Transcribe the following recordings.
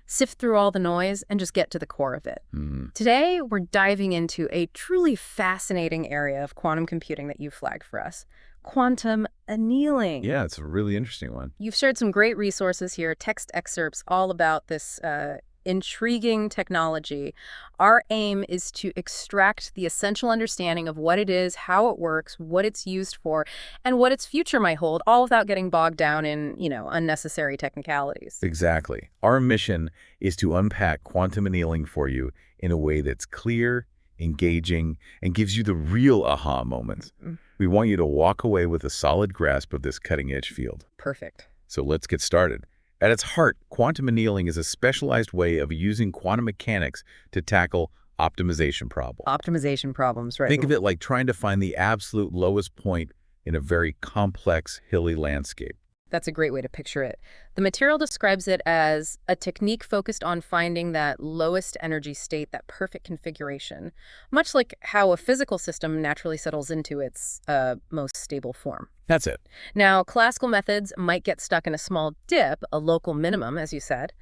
sift through all the noise, and just get to the core of it. Today, we're diving into a truly fascinating area of quantum computing that you flagged for us, quantum annealing. Yeah, it's a really interesting one. You've shared some great resources here, text excerpts all about this intriguing technology. Our aim is to extract the essential understanding of what it is, how it works, what it's used for, and what its future might hold, all without getting bogged down in, unnecessary technicalities. Exactly. Our mission is to unpack quantum annealing for you in a way that's clear, engaging, and gives you the real aha moments. We want you to walk away with a solid grasp of this cutting-edge field. Perfect. So let's get started. At its heart, quantum annealing is a specialized way of using quantum mechanics to tackle optimization problems. Optimization problems, right. Think of it like trying to find the absolute lowest point in a very complex, hilly landscape. That's a great way to picture it. The material describes it as a technique focused on finding that lowest energy state, that perfect configuration, much like how a physical system naturally settles into its most stable form. That's it. Now, classical methods might get stuck in a small dip, a local minimum, as you said.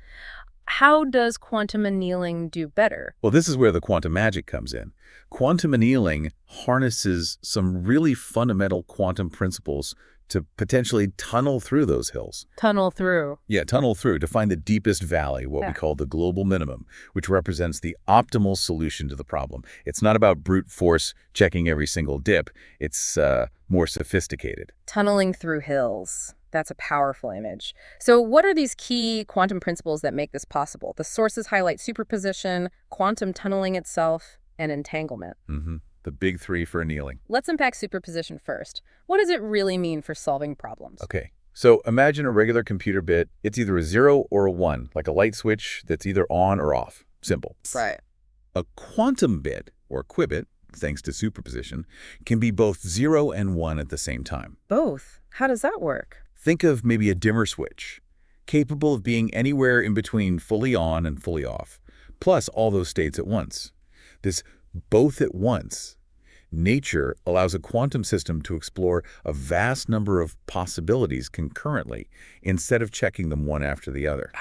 How does quantum annealing do better? Well, this is where the quantum magic comes in. Quantum annealing harnesses some really fundamental quantum principles to potentially tunnel through those hills. Tunnel through. Yeah, tunnel through to find the deepest valley, what we call the global minimum, which represents the optimal solution to the problem. It's not about brute force checking every single dip. It's more sophisticated. Tunneling through hills. That's a powerful image. So what are these key quantum principles that make this possible? The sources highlight superposition, quantum tunneling itself, and entanglement. The big three for annealing. Let's unpack superposition first. What does it really mean for solving problems? Okay, so imagine a regular computer bit. It's either a 0 or a 1, like a light switch that's either on or off. Simple. Right. A quantum bit, or qubit, thanks to superposition, can be both 0 and 1 at the same time. Both? How does that work? Think of maybe a dimmer switch, capable of being anywhere in between fully on and fully off, plus all those states at once. This both at once nature allows a quantum system to explore a vast number of possibilities concurrently instead of checking them one after the other.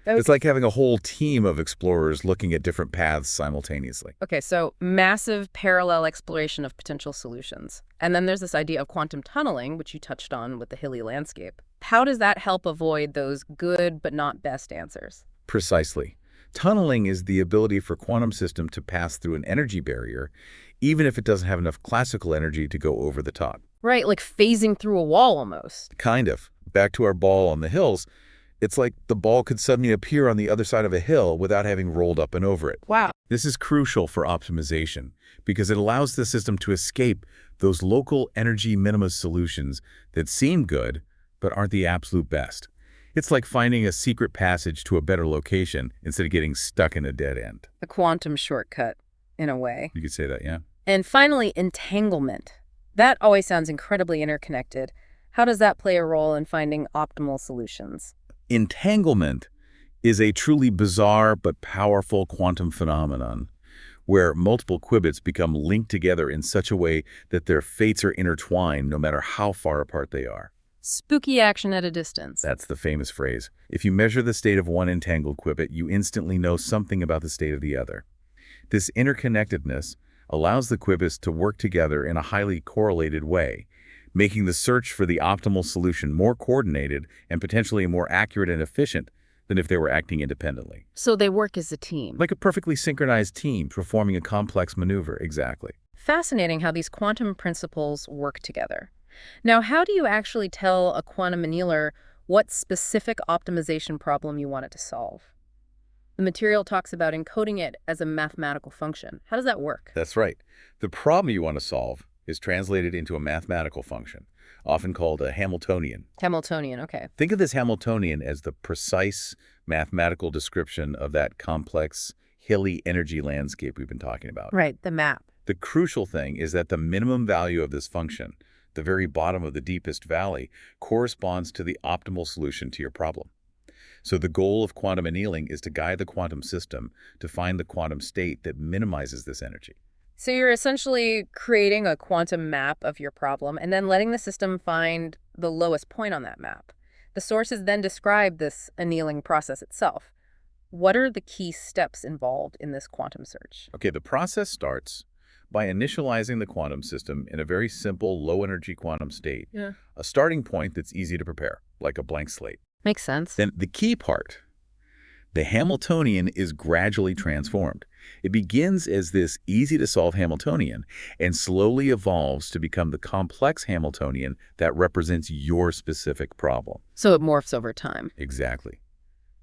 It's like having a whole team of explorers looking at different paths simultaneously. Okay, so massive parallel exploration of potential solutions. And then there's this idea of quantum tunneling, which you touched on with the hilly landscape. How does that help avoid those good but not best answers? Precisely. Tunneling is the ability for quantum system to pass through an energy barrier, even if it doesn't have enough classical energy to go over the top. Right, like phasing through a wall almost. Kind of. Back to our ball on the hills, it's like the ball could suddenly appear on the other side of a hill without having rolled up and over it. Wow. This is crucial for optimization because it allows the system to escape those local energy minima solutions that seem good but aren't the absolute best. It's like finding a secret passage to a better location instead of getting stuck in a dead end. A quantum shortcut, in a way. You could say that, yeah. And finally, entanglement. That always sounds incredibly interconnected. How does that play a role in finding optimal solutions? Entanglement is a truly bizarre but powerful quantum phenomenon where multiple qubits become linked together in such a way that their fates are intertwined no matter how far apart they are. Spooky action at a distance. That's the famous phrase. If you measure the state of one entangled qubit, you instantly know something about the state of the other. This interconnectedness allows the qubits to work together in a highly correlated way, making the search for the optimal solution more coordinated and potentially more accurate and efficient than if they were acting independently. So they work as a team. Like a perfectly synchronized team performing a complex maneuver, exactly. Fascinating how these quantum principles work together. Now, how do you actually tell a quantum annealer what specific optimization problem you want it to solve? The material talks about encoding it as a mathematical function. How does that work? That's right. The problem you want to solve is translated into a mathematical function, often called a Hamiltonian. Hamiltonian, okay. Think of this Hamiltonian as the precise mathematical description of that complex, hilly energy landscape we've been talking about. Right, the map. The crucial thing is that the minimum value of this function, the very bottom of the deepest valley, corresponds to the optimal solution to your problem. So the goal of quantum annealing is to guide the quantum system to find the quantum state that minimizes this energy. So you're essentially creating a quantum map of your problem and then letting the system find the lowest point on that map. The sources then describe this annealing process itself. What are the key steps involved in this quantum search? Okay, the process starts by initializing the quantum system in a very simple low-energy quantum state, Yeah. a starting point that's easy to prepare, like a blank slate. Makes sense. Then the key part, the Hamiltonian, is gradually transformed. It begins as this easy-to-solve Hamiltonian and slowly evolves to become the complex Hamiltonian that represents your specific problem. So it morphs over time. Exactly.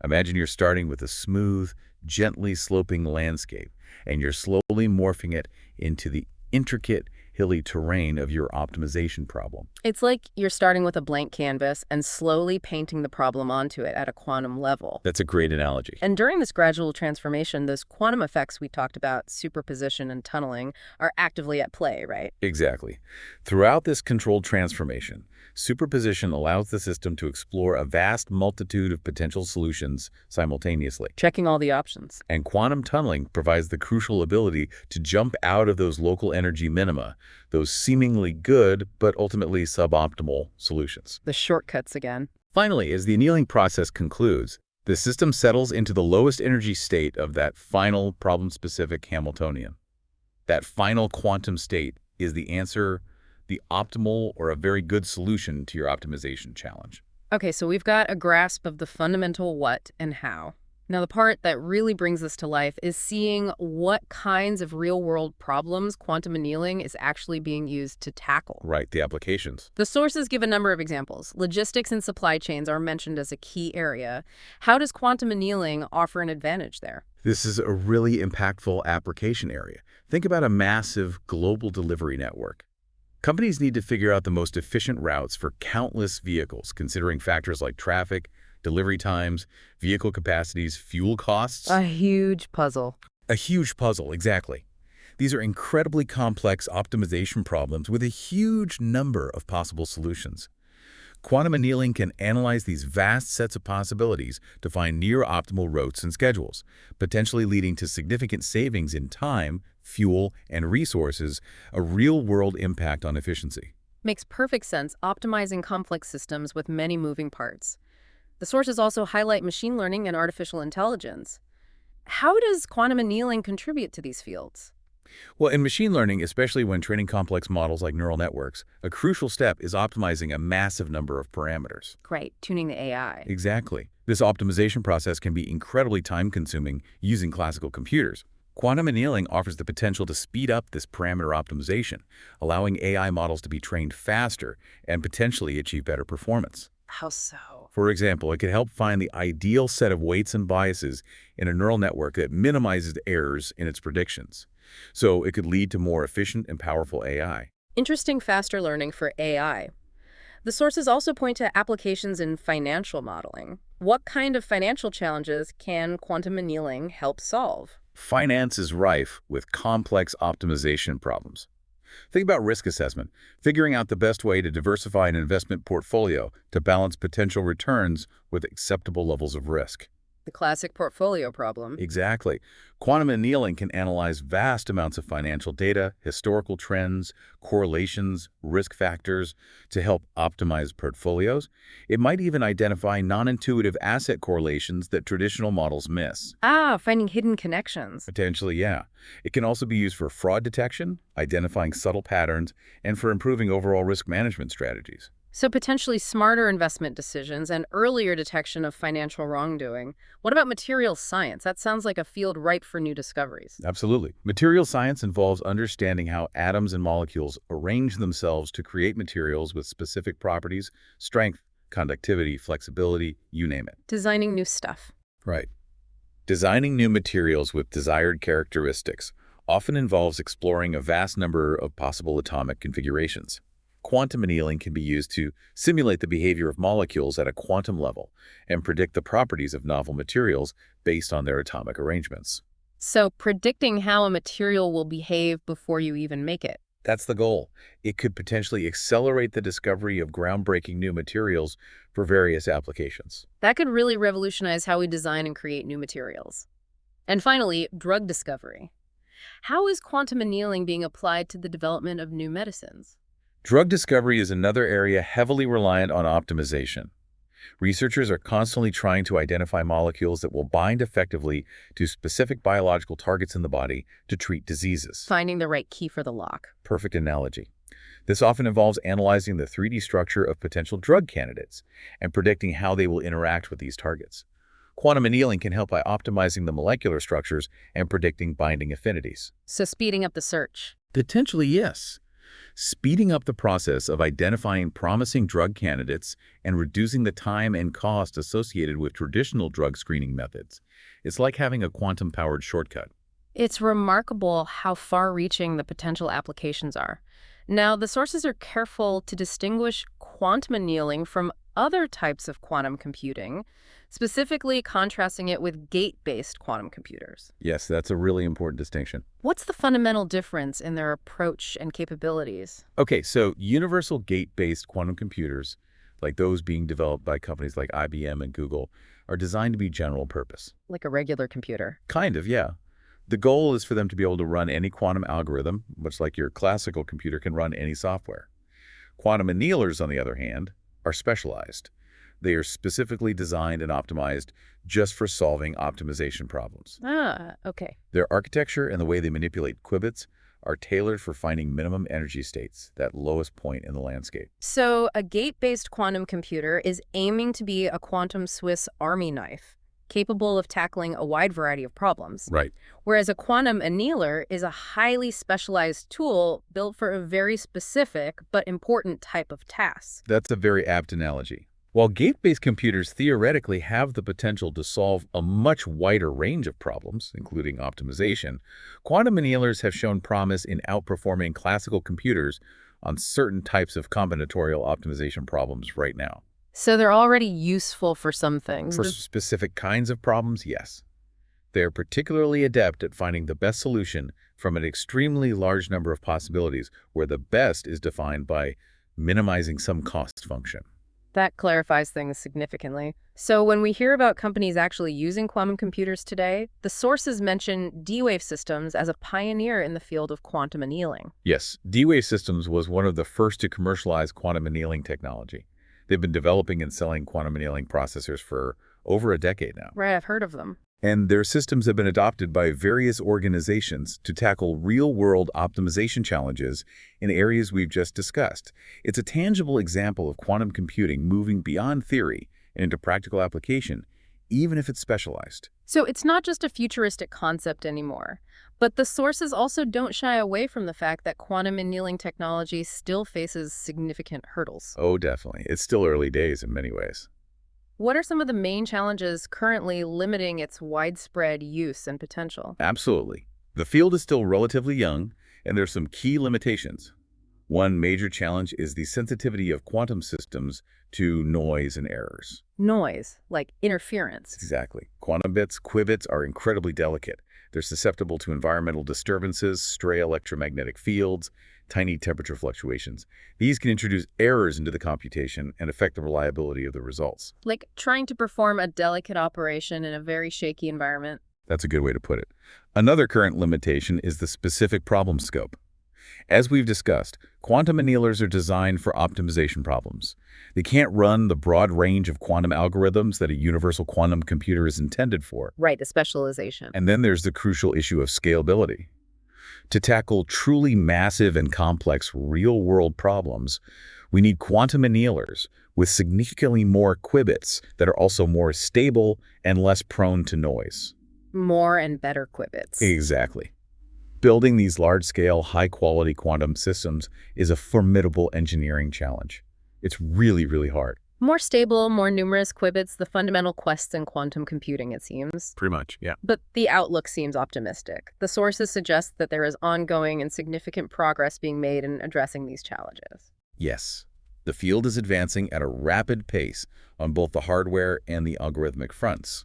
Imagine you're starting with a smooth, gently sloping landscape, and you're slowly morphing it into the intricate, hilly terrain of your optimization problem. It's like you're starting with a blank canvas and slowly painting the problem onto it at a quantum level. That's a great analogy. And during this gradual transformation, those quantum effects we talked about, superposition and tunneling, are actively at play, right? Exactly. Throughout this controlled transformation, superposition allows the system to explore a vast multitude of potential solutions simultaneously. Checking all the options. And quantum tunneling provides the crucial ability to jump out of those local energy minima, those seemingly good but ultimately suboptimal solutions. The shortcuts again. Finally, as the annealing process concludes, the system settles into the lowest energy state of that final problem-specific Hamiltonian. That final quantum state is the answer, the optimal or a very good solution to your optimization challenge. Okay, so we've got a grasp of the fundamental what and how. Now, the part that really brings this to life is seeing what kinds of real-world problems quantum annealing is actually being used to tackle. Right, the applications. The sources give a number of examples. Logistics and supply chains are mentioned as a key area. How does quantum annealing offer an advantage there? This is a really impactful application area. Think about a massive global delivery network. Companies need to figure out the most efficient routes for countless vehicles, considering factors like traffic, delivery times, vehicle capacities, fuel costs. A huge puzzle. A huge puzzle, exactly. These are incredibly complex optimization problems with a huge number of possible solutions. Quantum annealing can analyze these vast sets of possibilities to find near-optimal routes and schedules, potentially leading to significant savings in time, fuel, and resources, a real-world impact on efficiency. Makes perfect sense optimizing complex systems with many moving parts. The sources also highlight machine learning and artificial intelligence. How does quantum annealing contribute to these fields? Well, in machine learning, especially when training complex models like neural networks, a crucial step is optimizing a massive number of parameters. Great, tuning the AI. Exactly. This optimization process can be incredibly time-consuming using classical computers. Quantum annealing offers the potential to speed up this parameter optimization, allowing AI models to be trained faster and potentially achieve better performance. How so? For example, it could help find the ideal set of weights and biases in a neural network that minimizes errors in its predictions. So it could lead to more efficient and powerful AI. Interesting faster learning for AI. The sources also point to applications in financial modeling. What kind of financial challenges can quantum annealing help solve? Finance is rife with complex optimization problems. Think about risk assessment, figuring out the best way to diversify an investment portfolio to balance potential returns with acceptable levels of risk. The classic portfolio problem. Exactly. Quantum annealing can analyze vast amounts of financial data, historical trends, correlations, risk factors to help optimize portfolios. It might even identify non-intuitive asset correlations that traditional models miss. Ah, finding hidden connections. Potentially, yeah. It can also be used for fraud detection, identifying subtle patterns, and for improving overall risk management strategies. So potentially smarter investment decisions and earlier detection of financial wrongdoing. What about materials science? That sounds like a field ripe for new discoveries. Absolutely. Material science involves understanding how atoms and molecules arrange themselves to create materials with specific properties, strength, conductivity, flexibility, you name it. Designing new stuff. Right. Designing new materials with desired characteristics often involves exploring a vast number of possible atomic configurations. Quantum annealing can be used to simulate the behavior of molecules at a quantum level and predict the properties of novel materials based on their atomic arrangements. So predicting how a material will behave before you even make it. That's the goal. It could potentially accelerate the discovery of groundbreaking new materials for various applications. That could really revolutionize how we design and create new materials. And finally, drug discovery. How is quantum annealing being applied to the development of new medicines? Drug discovery is another area heavily reliant on optimization. Researchers are constantly trying to identify molecules that will bind effectively to specific biological targets in the body to treat diseases. Finding the right key for the lock. Perfect analogy. This often involves analyzing the 3D structure of potential drug candidates and predicting how they will interact with these targets. Quantum annealing can help by optimizing the molecular structures and predicting binding affinities. So speeding up the search. Potentially, yes. Speeding up the process of identifying promising drug candidates and reducing the time and cost associated with traditional drug screening methods. It's like having a quantum-powered shortcut. It's remarkable how far-reaching the potential applications are. Now, the sources are careful to distinguish quantum annealing from other types of quantum computing, specifically contrasting it with gate-based quantum computers. Yes, that's a really important distinction. What's the fundamental difference in their approach and capabilities? Okay, so universal gate-based quantum computers, like those being developed by companies like IBM and Google, are designed to be general purpose. Like a regular computer. Kind of, yeah. The goal is for them to be able to run any quantum algorithm, much like your classical computer can run any software. Quantum annealers, on the other hand, are specialized. They are specifically designed and optimized just for solving optimization problems. Ah, okay. Their architecture and the way they manipulate qubits are tailored for finding minimum energy states, that lowest point in the landscape. So a gate-based quantum computer is aiming to be a quantum Swiss Army knife, capable of tackling a wide variety of problems. Right. Whereas a quantum annealer is a highly specialized tool built for a very specific but important type of task. That's a very apt analogy. While gate-based computers theoretically have the potential to solve a much wider range of problems, including optimization, quantum annealers have shown promise in outperforming classical computers on certain types of combinatorial optimization problems right now. So they're already useful for some things. For specific kinds of problems, yes. They are particularly adept at finding the best solution from an extremely large number of possibilities, where the best is defined by minimizing some cost function. That clarifies things significantly. So when we hear about companies actually using quantum computers today, the sources mention D-Wave Systems as a pioneer in the field of quantum annealing. Yes, D-Wave Systems was one of the first to commercialize quantum annealing technology. They've been developing and selling quantum annealing processors for over a decade now. Right, I've heard of them. And their systems have been adopted by various organizations to tackle real-world optimization challenges in areas we've just discussed. It's a tangible example of quantum computing moving beyond theory and into practical application, even if it's specialized. So it's not just a futuristic concept anymore, but the sources also don't shy away from the fact that quantum annealing technology still faces significant hurdles. Oh, definitely. It's still early days in many ways. What are some of the main challenges currently limiting its widespread use and potential? Absolutely. The field is still relatively young, and there's some key limitations. One major challenge is the sensitivity of quantum systems to noise and errors. Noise, like interference. Exactly. Quantum bits, qubits, are incredibly delicate. They're susceptible to environmental disturbances, stray electromagnetic fields, tiny temperature fluctuations. These can introduce errors into the computation and affect the reliability of the results. Like trying to perform a delicate operation in a very shaky environment. That's a good way to put it. Another current limitation is the specific problem scope. As we've discussed, quantum annealers are designed for optimization problems. They can't run the broad range of quantum algorithms that a universal quantum computer is intended for. Right, the specialization. And then there's the crucial issue of scalability. To tackle truly massive and complex real-world problems, we need quantum annealers with significantly more qubits that are also more stable and less prone to noise. More and better qubits. Exactly. Building these large-scale, high-quality quantum systems is a formidable engineering challenge. It's really, really hard. More stable, more numerous qubits, the fundamental quest in quantum computing, it seems. Pretty much, yeah. But the outlook seems optimistic. The sources suggest that there is ongoing and significant progress being made in addressing these challenges. Yes. The field is advancing at a rapid pace on both the hardware and the algorithmic fronts.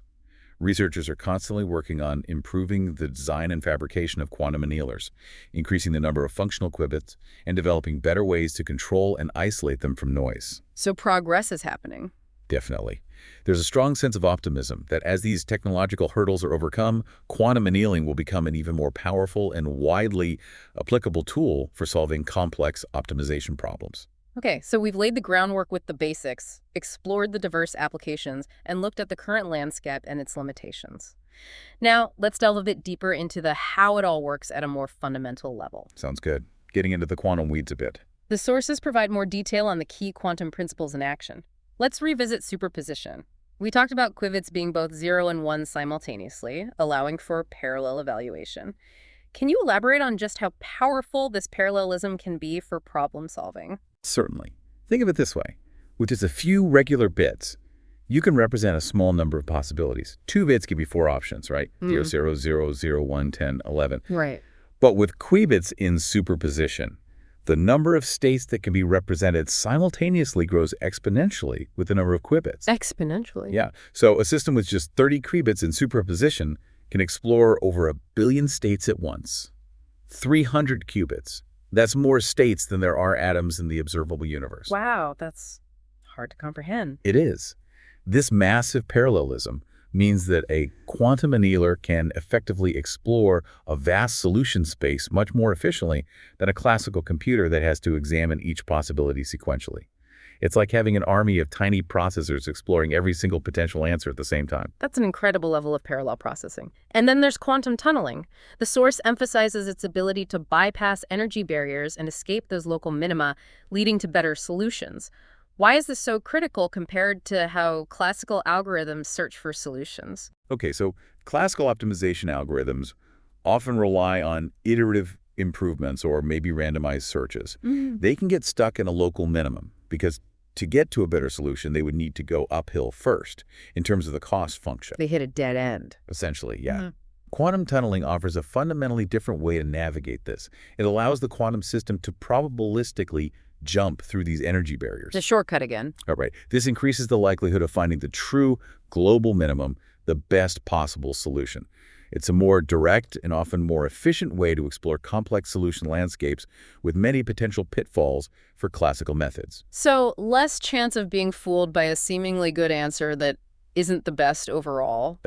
Researchers are constantly working on improving the design and fabrication of quantum annealers, increasing the number of functional qubits, and developing better ways to control and isolate them from noise. So progress is happening. Definitely. There's a strong sense of optimism that as these technological hurdles are overcome, quantum annealing will become an even more powerful and widely applicable tool for solving complex optimization problems. Okay, so we've laid the groundwork with the basics, explored the diverse applications, and looked at the current landscape and its limitations. Now, let's delve a bit deeper into the how it all works at a more fundamental level. Sounds good. Getting into the quantum weeds a bit. The sources provide more detail on the key quantum principles in action. Let's revisit superposition. We talked about qubits being both 0 and 1 simultaneously, allowing for parallel evaluation. Can you elaborate on just how powerful this parallelism can be for problem solving? Certainly. Think of it this way. With just a few regular bits, you can represent a small number of possibilities. 2 bits give you 4 options, right? 0, 0, 0, 0, 1, 10, 11. Right. But with qubits in superposition, the number of states that can be represented simultaneously grows exponentially with the number of qubits. Exponentially? Yeah. So a system with just 30 qubits in superposition can explore over 1 billion states at once. 300 qubits. That's more states than there are atoms in the observable universe. Wow, that's hard to comprehend. It is. This massive parallelism means that a quantum annealer can effectively explore a vast solution space much more efficiently than a classical computer that has to examine each possibility sequentially. It's like having an army of tiny processors exploring every single potential answer at the same time. That's an incredible level of parallel processing. And then there's quantum tunneling. The source emphasizes its ability to bypass energy barriers and escape those local minima, leading to better solutions. Why is this so critical compared to how classical algorithms search for solutions? Okay, so classical optimization algorithms often rely on iterative improvements or maybe randomized searches. They can get stuck in a local minimum because to get to a better solution, they would need to go uphill first in terms of the cost function. They hit a dead end. Essentially, yeah. Quantum tunneling offers a fundamentally different way to navigate this. It allows the quantum system to probabilistically jump through these energy barriers. The shortcut again. All right. This increases the likelihood of finding the true global minimum, the best possible solution. It's a more direct and often more efficient way to explore complex solution landscapes with many potential pitfalls for classical methods. So less chance of being fooled by a seemingly good answer that isn't the best overall.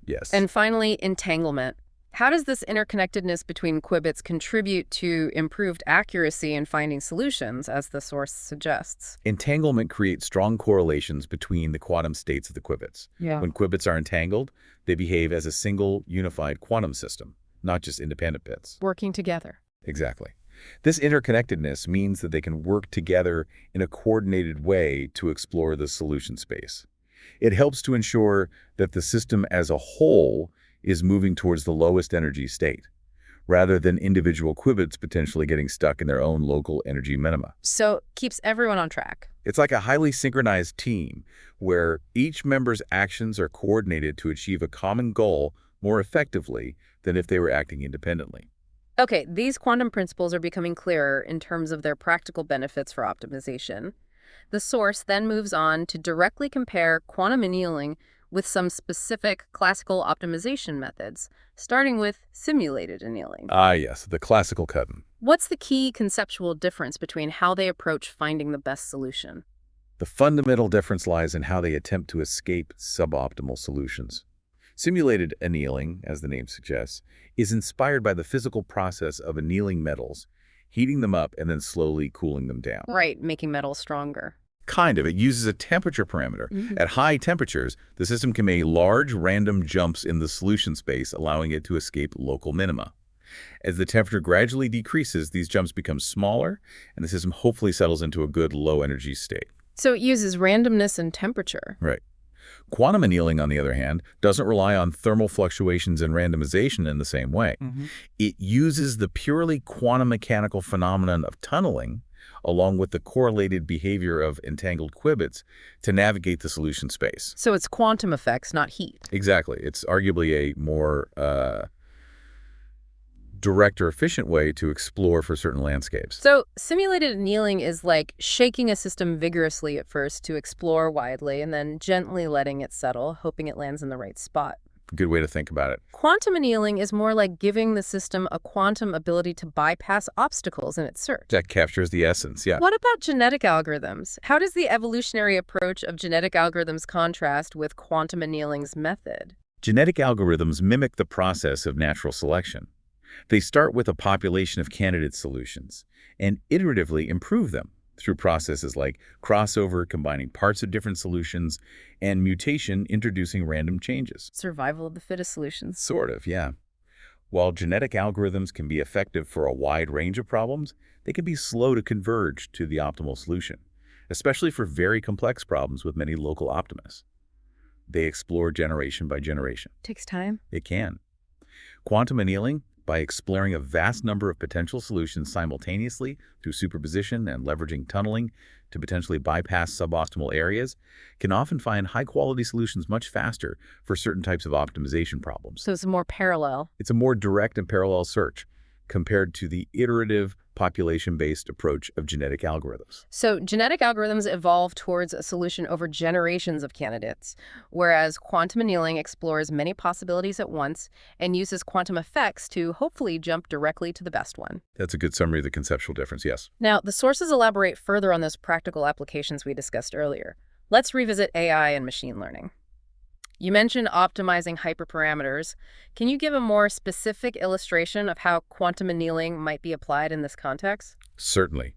Yes. And finally, entanglement. How does this interconnectedness between qubits contribute to improved accuracy in finding solutions, as the source suggests? Entanglement creates strong correlations between the quantum states of the qubits. Yeah. When qubits are entangled, they behave as a single unified quantum system, not just independent bits. Working together. Exactly. This interconnectedness means that they can work together in a coordinated way to explore the solution space. It helps to ensure that the system as a whole is moving towards the lowest energy state, rather than individual qubits potentially getting stuck in their own local energy minima. So keeps everyone on track. It's like a highly synchronized team where each member's actions are coordinated to achieve a common goal more effectively than if they were acting independently. Okay, these quantum principles are becoming clearer in terms of their practical benefits for optimization. The source then moves on to directly compare quantum annealing with some specific classical optimization methods, starting with simulated annealing. Ah, yes, the classical cutting. What's the key conceptual difference between how they approach finding the best solution? The fundamental difference lies in how they attempt to escape suboptimal solutions. Simulated annealing, as the name suggests, is inspired by the physical process of annealing metals, heating them up and then slowly cooling them down. Right, making metals stronger. Kind of. It uses a temperature parameter. At high temperatures, the system can make large random jumps in the solution space, allowing it to escape local minima. As the temperature gradually decreases, these jumps become smaller, and the system hopefully settles into a good low-energy state. So it uses randomness and temperature. Right. Quantum annealing, on the other hand, doesn't rely on thermal fluctuations and randomization in the same way. It uses the purely quantum mechanical phenomenon of tunneling, along with the correlated behavior of entangled qubits, to navigate the solution space. So it's quantum effects, not heat. Exactly. It's arguably a more direct or efficient way to explore for certain landscapes. So simulated annealing is like shaking a system vigorously at first to explore widely and then gently letting it settle, hoping it lands in the right spot. Good way to think about it. Quantum annealing is more like giving the system a quantum ability to bypass obstacles in its search. That captures the essence, yeah. What about genetic algorithms? How does the evolutionary approach of genetic algorithms contrast with quantum annealing's method? Genetic algorithms mimic the process of natural selection. They start with a population of candidate solutions and iteratively improve them through processes like crossover, combining parts of different solutions, and mutation, introducing random changes. Survival of the fittest solutions. Sort of, yeah. While genetic algorithms can be effective for a wide range of problems, they can be slow to converge to the optimal solution, especially for very complex problems with many local optimists. They explore generation by generation. Takes time. It can. Quantum annealing, by exploring a vast number of potential solutions simultaneously through superposition and leveraging tunneling to potentially bypass suboptimal areas, can often find high-quality solutions much faster for certain types of optimization problems. So it's more parallel. It's a more direct and parallel search compared to the iterative, population-based approach of genetic algorithms. So genetic algorithms evolve towards a solution over generations of candidates, whereas quantum annealing explores many possibilities at once and uses quantum effects to hopefully jump directly to the best one. That's a good summary of the conceptual difference, yes. Now, the sources elaborate further on those practical applications we discussed earlier. Let's revisit AI and machine learning. You mentioned optimizing hyperparameters. Can you give a more specific illustration of how quantum annealing might be applied in this context? Certainly.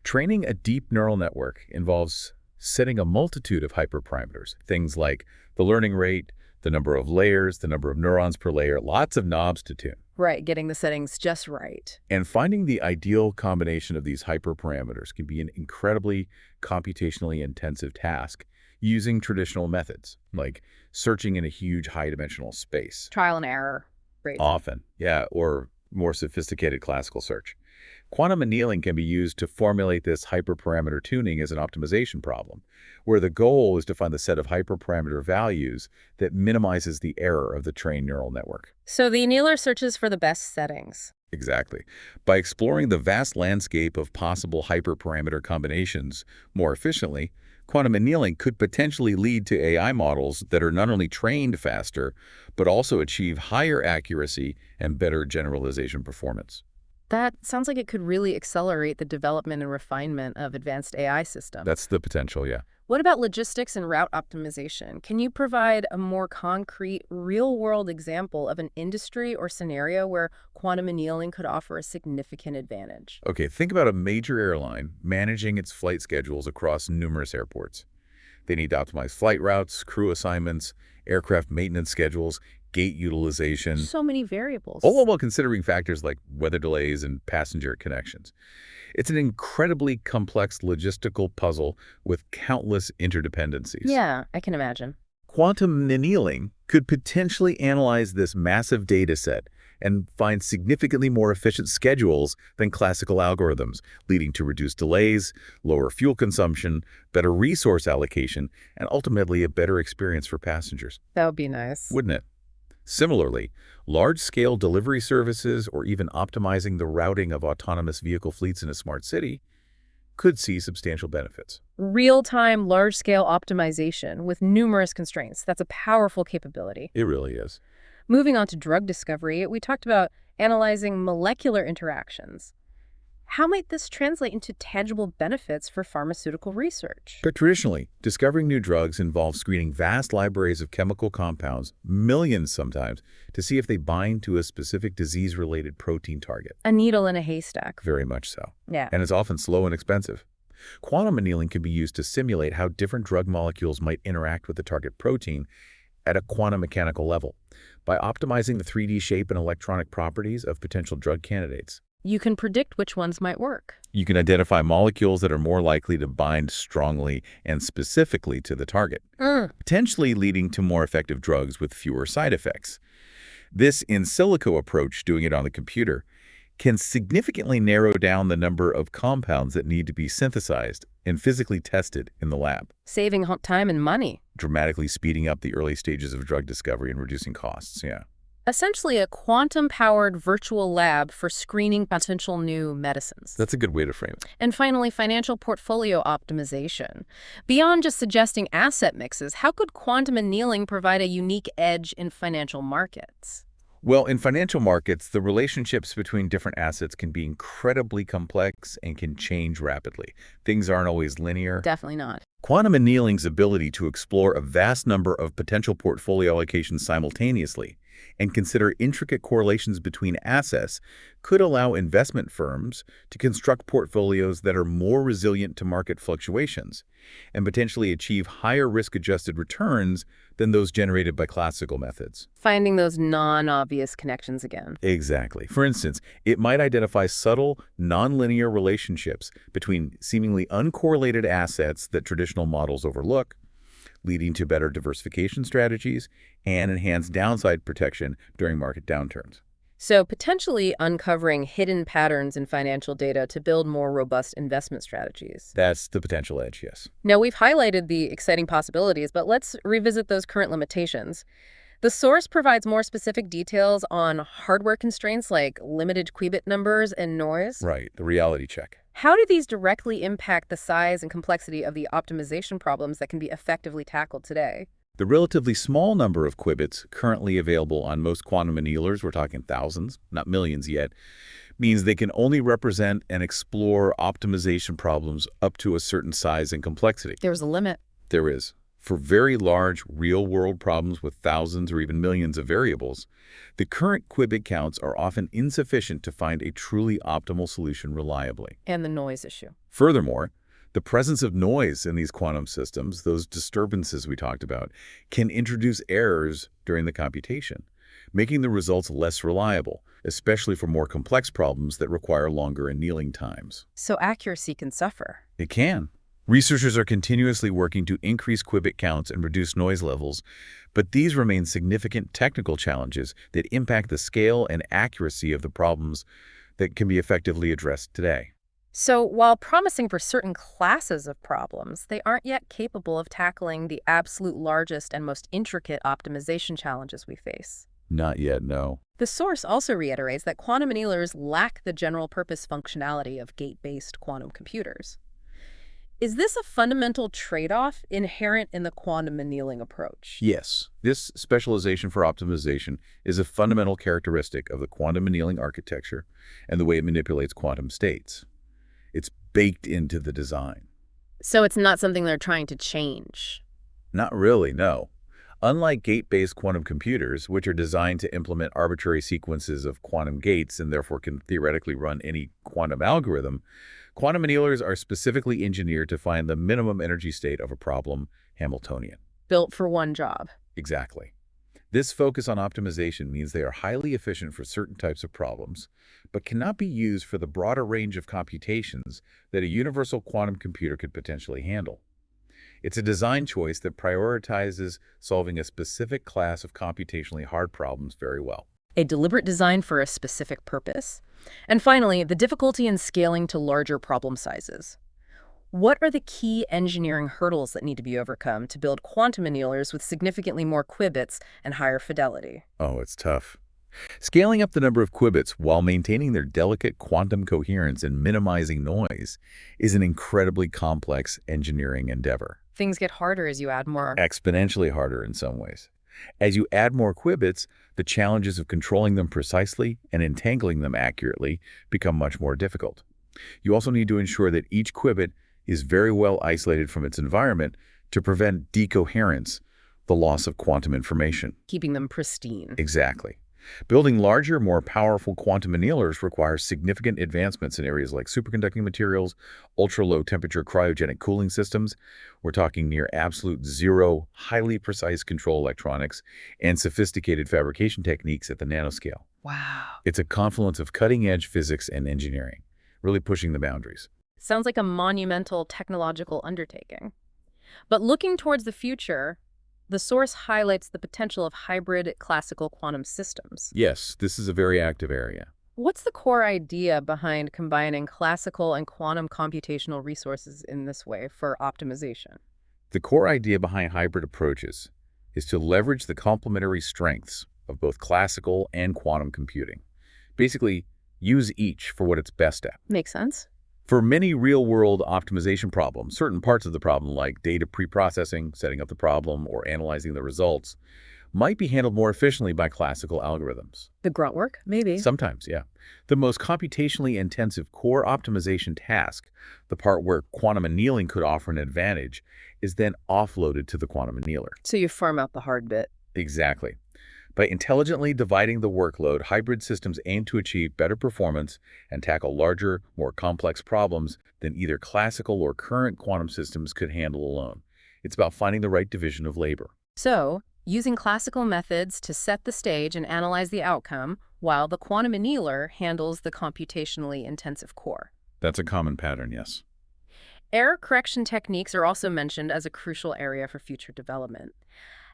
Training a deep neural network involves setting a multitude of hyperparameters, things like the learning rate, the number of layers, the number of neurons per layer, lots of knobs to tune. Right, getting the settings just right. And finding the ideal combination of these hyperparameters can be an incredibly computationally intensive task using traditional methods, like searching in a huge high-dimensional space. Trial and error. Great. Often, yeah, or more sophisticated classical search. Quantum annealing can be used to formulate this hyperparameter tuning as an optimization problem, where the goal is to find the set of hyperparameter values that minimizes the error of the trained neural network. So the annealer searches for the best settings. Exactly. By exploring the vast landscape of possible hyperparameter combinations more efficiently, quantum annealing could potentially lead to AI models that are not only trained faster, but also achieve higher accuracy and better generalization performance. That sounds like it could really accelerate the development and refinement of advanced AI systems. That's the potential, yeah. What about logistics and route optimization? Can you provide a more concrete, real-world example of an industry or scenario where quantum annealing could offer a significant advantage? Okay, think about a major airline managing its flight schedules across numerous airports. They need to optimize flight routes, crew assignments, aircraft maintenance schedules, gate utilization. So many variables. All while considering factors like weather delays and passenger connections. It's an incredibly complex logistical puzzle with countless interdependencies. Yeah, I can imagine. Quantum annealing could potentially analyze this massive data set and find significantly more efficient schedules than classical algorithms, leading to reduced delays, lower fuel consumption, better resource allocation, and ultimately a better experience for passengers. That would be nice. Wouldn't it? Similarly, large-scale delivery services or even optimizing the routing of autonomous vehicle fleets in a smart city could see substantial benefits. Real-time, large-scale optimization with numerous constraints. That's a powerful capability. It really is. Moving on to drug discovery, we talked about analyzing molecular interactions. How might this translate into tangible benefits for pharmaceutical research? But traditionally, discovering new drugs involves screening vast libraries of chemical compounds, millions sometimes, to see if they bind to a specific disease-related protein target. A needle in a haystack. Very much so. Yeah. And it's often slow and expensive. Quantum annealing can be used to simulate how different drug molecules might interact with the target protein at a quantum mechanical level by optimizing the 3D shape and electronic properties of potential drug candidates. You can predict which ones might work. You can identify molecules that are more likely to bind strongly and specifically to the target, potentially leading to more effective drugs with fewer side effects. This in silico approach, doing it on the computer, can significantly narrow down the number of compounds that need to be synthesized and physically tested in the lab, Saving time and money. dramatically speeding up the early stages of drug discovery and reducing costs. Yeah. Essentially a quantum-powered virtual lab for screening potential new medicines. That's a good way to frame it. And finally, financial portfolio optimization. Beyond just suggesting asset mixes, how could quantum annealing provide a unique edge in financial markets? Well, in financial markets, the relationships between different assets can be incredibly complex and can change rapidly. Things aren't always linear. Definitely not. Quantum annealing's ability to explore a vast number of potential portfolio allocations simultaneously and consider intricate correlations between assets could allow investment firms to construct portfolios that are more resilient to market fluctuations and potentially achieve higher risk-adjusted returns than those generated by classical methods. Finding those non-obvious connections again. Exactly. For instance, it might identify subtle, nonlinear relationships between seemingly uncorrelated assets that traditional models overlook, leading to better diversification strategies and enhanced downside protection during market downturns. So potentially uncovering hidden patterns in financial data to build more robust investment strategies. That's the potential edge, yes. Now, we've highlighted the exciting possibilities, but let's revisit those current limitations. The source provides more specific details on hardware constraints like limited qubit numbers and noise. Right, the reality check. How do these directly impact the size and complexity of the optimization problems that can be effectively tackled today? The relatively small number of qubits currently available on most quantum annealers, we're talking thousands, not millions yet, means they can only represent and explore optimization problems up to a certain size and complexity. There's a limit. There is. For very large, real-world problems with thousands or even millions of variables, the current qubit counts are often insufficient to find a truly optimal solution reliably. And the noise issue. Furthermore, the presence of noise in these quantum systems, those disturbances we talked about, can introduce errors during the computation, making the results less reliable, especially for more complex problems that require longer annealing times. So accuracy can suffer. It can. Researchers are continuously working to increase qubit counts and reduce noise levels, but these remain significant technical challenges that impact the scale and accuracy of the problems that can be effectively addressed today. So while promising for certain classes of problems, they aren't yet capable of tackling the absolute largest and most intricate optimization challenges we face. Not yet, no. The source also reiterates that quantum annealers lack the general-purpose functionality of gate-based quantum computers. Is this a fundamental trade-off inherent in the quantum annealing approach? Yes, this specialization for optimization is a fundamental characteristic of the quantum annealing architecture and the way it manipulates quantum states. It's baked into the design. So it's not something they're trying to change? Not really, no. Unlike gate-based quantum computers, which are designed to implement arbitrary sequences of quantum gates and therefore can theoretically run any quantum algorithm, quantum annealers are specifically engineered to find the minimum energy state of a problem, Hamiltonian. Built for one job. Exactly. This focus on optimization means they are highly efficient for certain types of problems, but cannot be used for the broader range of computations that a universal quantum computer could potentially handle. It's a design choice that prioritizes solving a specific class of computationally hard problems very well. A deliberate design for a specific purpose. And finally, the difficulty in scaling to larger problem sizes. What are the key engineering hurdles that need to be overcome to build quantum annealers with significantly more qubits and higher fidelity? Oh, it's tough. Scaling up the number of qubits while maintaining their delicate quantum coherence and minimizing noise is an incredibly complex engineering endeavor. Things get harder as you add more. Exponentially harder in some ways. As you add more qubits, the challenges of controlling them precisely and entangling them accurately become much more difficult. You also need to ensure that each qubit is very well isolated from its environment to prevent decoherence, the loss of quantum information. Keeping them pristine. Exactly. Building larger, more powerful quantum annealers requires significant advancements in areas like superconducting materials, ultra-low temperature cryogenic cooling systems. We're talking near absolute zero, highly precise control electronics, and sophisticated fabrication techniques at the nanoscale. Wow. It's a confluence of cutting-edge physics and engineering, really pushing the boundaries. Sounds like a monumental technological undertaking. But looking towards the future, the source highlights the potential of hybrid classical quantum systems. Yes, this is a very active area. What's the core idea behind combining classical and quantum computational resources in this way for optimization? The core idea behind hybrid approaches is to leverage the complementary strengths of both classical and quantum computing. Basically, use each for what it's best at. Makes sense. For many real-world optimization problems, certain parts of the problem like data pre-processing, setting up the problem, or analyzing the results, might be handled more efficiently by classical algorithms. The grunt work, maybe. Sometimes, yeah. The most computationally intensive core optimization task, the part where quantum annealing could offer an advantage, is then offloaded to the quantum annealer. So you farm out the hard bit. Exactly. By intelligently dividing the workload, hybrid systems aim to achieve better performance and tackle larger, more complex problems than either classical or current quantum systems could handle alone. It's about finding the right division of labor. So, using classical methods to set the stage and analyze the outcome, while the quantum annealer handles the computationally intensive core. That's a common pattern, yes. Error correction techniques are also mentioned as a crucial area for future development.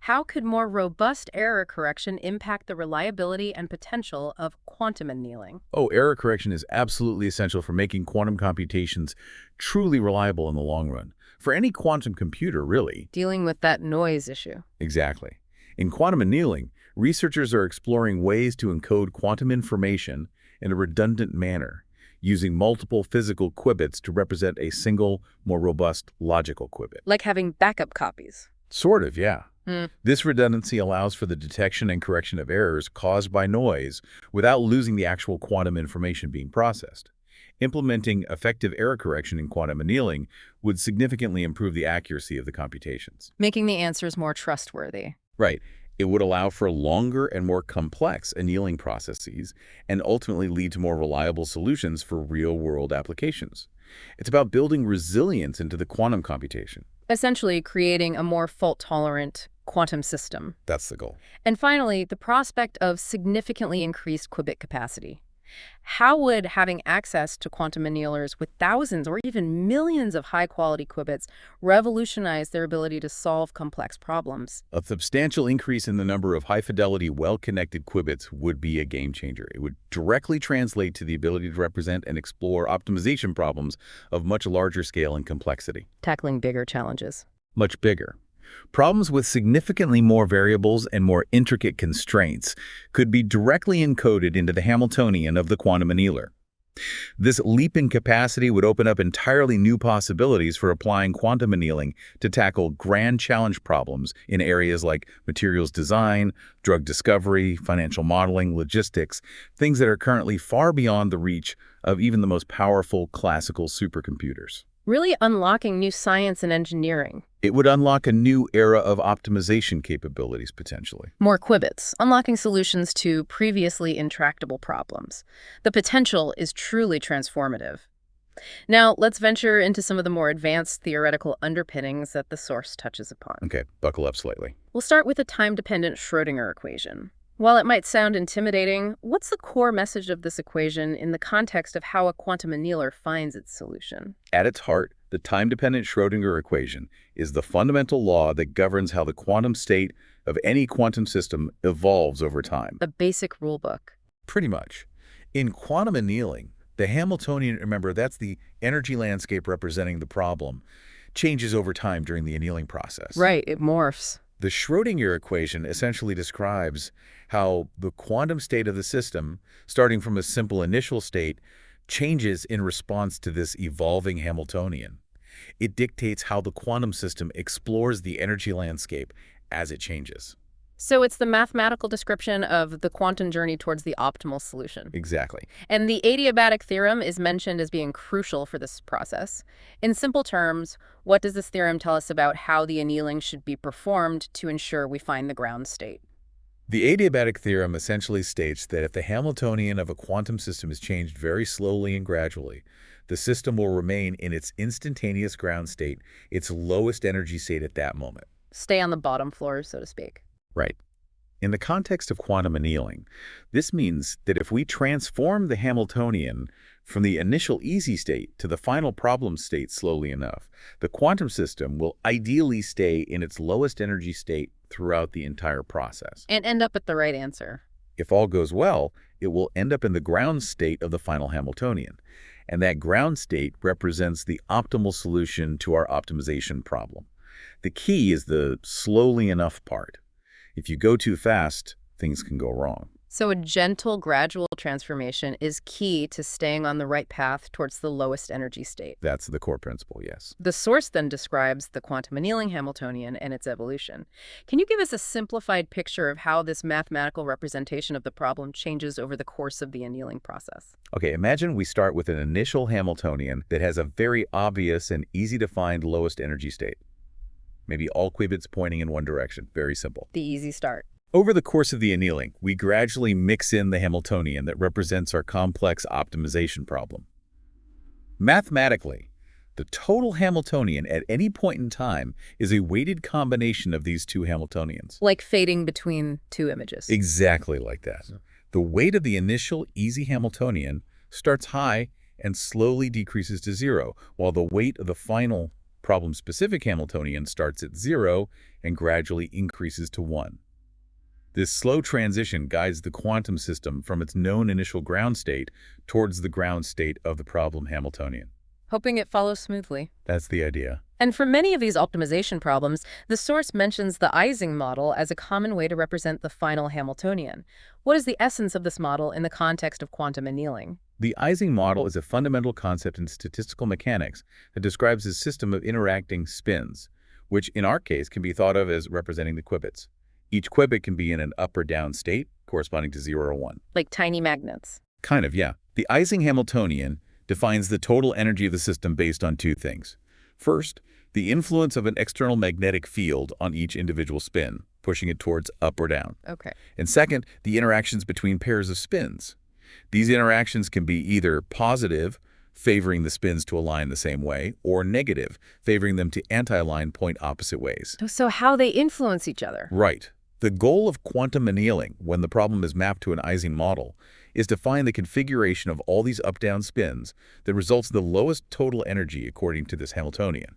How could more robust error correction impact the reliability and potential of quantum annealing? Oh, error correction is absolutely essential for making quantum computations truly reliable in the long run. For any quantum computer, really. Dealing with that noise issue. Exactly. In quantum annealing, researchers are exploring ways to encode quantum information in a redundant manner, using multiple physical qubits to represent a single, more robust logical qubit. Like having backup copies. Sort of, yeah. Hmm. This redundancy allows for the detection and correction of errors caused by noise without losing the actual quantum information being processed. Implementing effective error correction in quantum annealing would significantly improve the accuracy of the computations. Making the answers more trustworthy. Right. It would allow for longer and more complex annealing processes and ultimately lead to more reliable solutions for real-world applications. It's about building resilience into the quantum computation. Essentially creating a more fault-tolerant quantum system. That's the goal. And finally, the prospect of significantly increased qubit capacity. How would having access to quantum annealers with thousands or even millions of high-quality qubits revolutionize their ability to solve complex problems? A substantial increase in the number of high-fidelity, well-connected qubits would be a game-changer. It would directly translate to the ability to represent and explore optimization problems of much larger scale and complexity. Tackling bigger challenges. Much bigger. Problems with significantly more variables and more intricate constraints could be directly encoded into the Hamiltonian of the quantum annealer. This leap in capacity would open up entirely new possibilities for applying quantum annealing to tackle grand challenge problems in areas like materials design, drug discovery, financial modeling, logistics, things that are currently far beyond the reach of even the most powerful classical supercomputers. Really unlocking new science and engineering. It would unlock a new era of optimization capabilities, potentially. More qubits, unlocking solutions to previously intractable problems. The potential is truly transformative. Now, let's venture into some of the more advanced theoretical underpinnings that the source touches upon. Okay, buckle up slightly. We'll start with a time-dependent Schrödinger equation. While it might sound intimidating, what's the core message of this equation in the context of how a quantum annealer finds its solution? At its heart, the time-dependent Schrödinger equation is the fundamental law that governs how the quantum state of any quantum system evolves over time. The basic rulebook. Pretty much. In quantum annealing, the Hamiltonian, remember, that's the energy landscape representing the problem, changes over time during the annealing process. Right, it morphs. The Schrödinger equation essentially describes how the quantum state of the system, starting from a simple initial state, changes in response to this evolving Hamiltonian. It dictates how the quantum system explores the energy landscape as it changes. So it's the mathematical description of the quantum journey towards the optimal solution. Exactly. And the adiabatic theorem is mentioned as being crucial for this process. In simple terms, what does this theorem tell us about how the annealing should be performed to ensure we find the ground state? The adiabatic theorem essentially states that if the Hamiltonian of a quantum system is changed very slowly and gradually, the system will remain in its instantaneous ground state, its lowest energy state at that moment. Stay on the bottom floor, so to speak. Right. In the context of quantum annealing, this means that if we transform the Hamiltonian from the initial easy state to the final problem state slowly enough, the quantum system will ideally stay in its lowest energy state throughout the entire process. And end up at the right answer. If all goes well, it will end up in the ground state of the final Hamiltonian. And that ground state represents the optimal solution to our optimization problem. The key is the slowly enough part. If you go too fast, things can go wrong. So a gentle, gradual transformation is key to staying on the right path towards the lowest energy state. That's the core principle, yes. The source then describes the quantum annealing Hamiltonian and its evolution. Can you give us a simplified picture of how this mathematical representation of the problem changes over the course of the annealing process? Okay, imagine we start with an initial Hamiltonian that has a very obvious and easy-to-find lowest energy state. Maybe all qubits pointing in one direction. Very simple. The easy start. Over the course of the annealing, we gradually mix in the Hamiltonian that represents our complex optimization problem. Mathematically, the total Hamiltonian at any point in time is a weighted combination of these two Hamiltonians. Like fading between two images. Exactly like that. The weight of the initial easy Hamiltonian starts high and slowly decreases to 0, while the weight of the final problem-specific Hamiltonian starts at 0 and gradually increases to 1. This slow transition guides the quantum system from its known initial ground state towards the ground state of the problem Hamiltonian. Hoping it follows smoothly. That's the idea. And for many of these optimization problems, the source mentions the Ising model as a common way to represent the final Hamiltonian. What is the essence of this model in the context of quantum annealing? The Ising model is a fundamental concept in statistical mechanics that describes a system of interacting spins, which in our case can be thought of as representing the qubits. Each qubit can be in an up or down state, corresponding to 0 or 1. Like tiny magnets. Kind of, yeah. The Ising Hamiltonian defines the total energy of the system based on two things. First, the influence of an external magnetic field on each individual spin, pushing it towards up or down. Okay. And second, the interactions between pairs of spins. These interactions can be either positive, favoring the spins to align the same way, or negative, favoring them to anti-align point opposite ways. So how they influence each other. Right. The goal of quantum annealing, when the problem is mapped to an Ising model, is to find the configuration of all these up-down spins that results in the lowest total energy according to this Hamiltonian.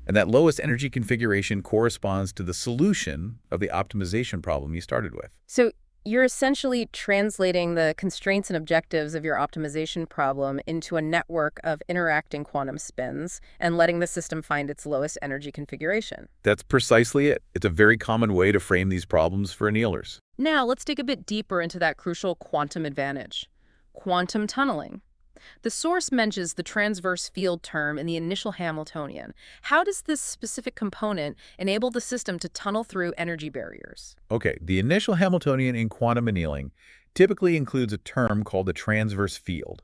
And that lowest energy configuration corresponds to the solution of the optimization problem you started with. So you're essentially translating the constraints and objectives of your optimization problem into a network of interacting quantum spins and letting the system find its lowest energy configuration. That's precisely it. It's a very common way to frame these problems for annealers. Now, let's dig a bit deeper into that crucial quantum advantage, quantum tunneling. The source mentions the transverse field term in the initial Hamiltonian. How does this specific component enable the system to tunnel through energy barriers? Okay, the initial Hamiltonian in quantum annealing typically includes a term called the transverse field.